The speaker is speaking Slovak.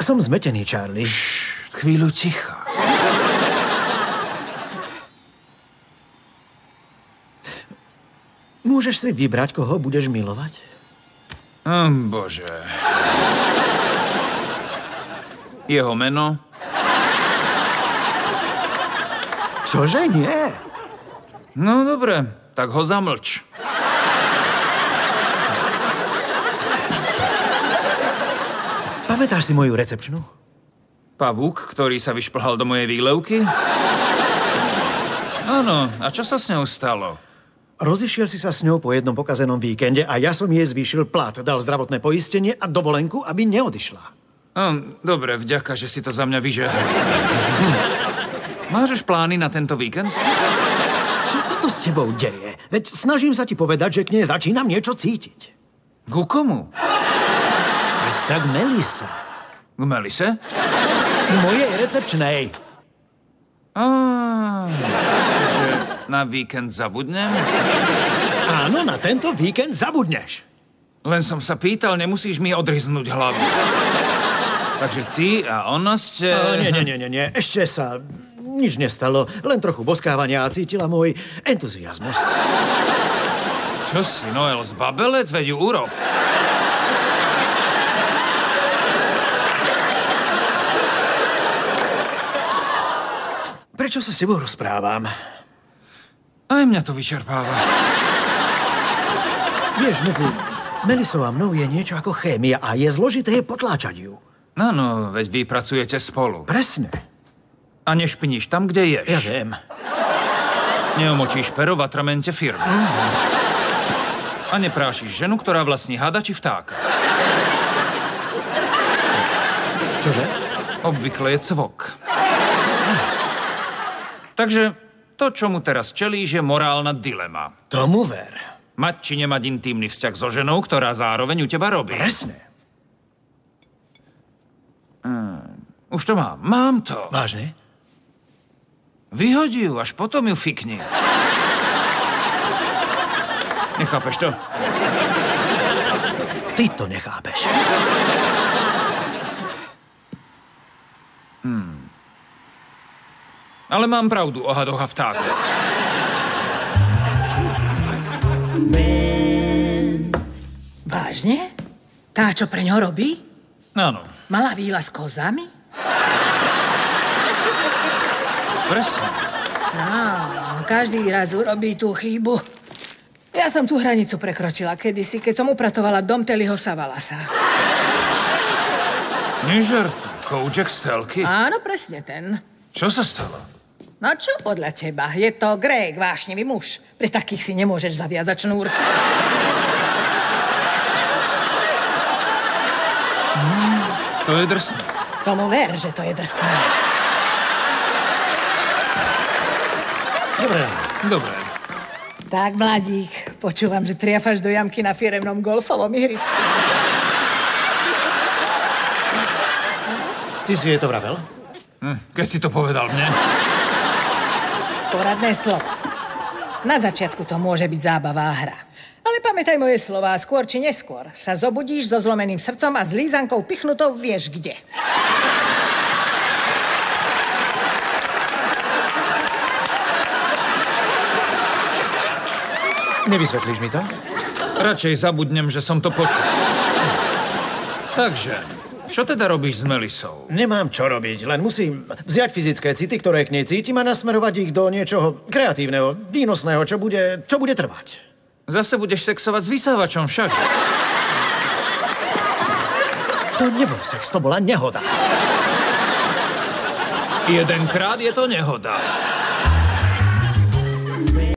Som zmetený, Charlie. Chvíľu ticha. Môžeš si vybrať, koho budeš milovať? Bože. Jeho meno? Čože nie? No dobre, tak ho zamlč. Pamätáš si moju recepčnú? Pavúk, ktorý sa vyšplhal do mojej výlevky? Áno, a čo sa s ňou stalo? Rozišiel si sa s ňou po jednom pokazenom víkende a ja som jej zvýšil plat, dal zdravotné poistenie a dovolenku, aby neodišla. Dobre, vďaka, že si to za mňa vyžehli. Máš už plány na tento víkend? Čo sa to s tebou deje? Veď snažím sa ti povedať, že k nej začínam niečo cítiť. Ku komu? Veď sa k Melise. K Melise? K mojej recepčnej. Takže na víkend zabudnem? Áno, na tento víkend zabudneš. Len som sa pýtal, nemusíš mi odryznúť hlavu. Takže ty a ona ste... Nie. Ešte sa nič nestalo. Len trochu boskávania a cítila môj entuziasmus. Čo si, Noel, zbabelec? Veď ju urob. Prečo sa s tebou rozprávam? Aj mňa to vyčerpáva. Vieš, medzi Melisou a mnou je niečo ako chémia a je zložité potláčať ju. Áno, veď vy pracujete spolu. Presne. A nešpiníš tam, kde ješ. Ja viem. Neomočíš pero v atramente firmy. A neprášiš ženu, ktorá vlastní hada či vtáka. Čože? Obvykle je cvok. Takže to, čo mu teraz čelíš, je morálna dilema. Tomu ver. Mať či nemať intímny vzťah so ženou, ktorá zároveň u teba robí. Presne. Už to mám. Mám to. Vážne? Vyhodí ju, až potom ju fikni. Nechápeš to? Ty to nechápeš. Ale mám pravdu o hadoch a vtákoch. Vážne? Tá, čo pre ňo robí? Áno. Malá víla s kozami? Presne. No, každý raz urobí tú chybu. Ja som tú hranicu prekročila kedysi, keď som upratovala dom Tellyho Savalasa. Nežartuj, kouček Stelky? Áno, presne ten. Čo sa stalo? No čo podľa teba? Je to Greg, vášnivý muž. Pri takých si nemôžeš zaviazať šnúrky. To je drsné. Tomu ver, že to je drsné. Dobre. Tak, mladík, počúvam, že triafaš do jamky na firemnom golfovom ihrisku. Ty si jej to vravel? Keď si to povedal mne. Poradné slovo. Na začiatku to môže byť zábavá hra. Ale pamätaj moje slová, skôr či neskôr sa zobudíš so zlomeným srdcom a s lízankou pichnutou vieš kde. Nevysvetlíš mi to? Radšej zabudnem, že som to počul. Takže, čo teda robíš s Melisou? Nemám čo robiť, len musím vziať fyzické city, ktoré k nej cítim a nasmerovať ich do niečoho kreatívneho, výnosného, čo bude trvať. Zase budeš sexovať s vysávačom však. To nebol sex, to bola nehoda. Jedenkrát je to nehoda.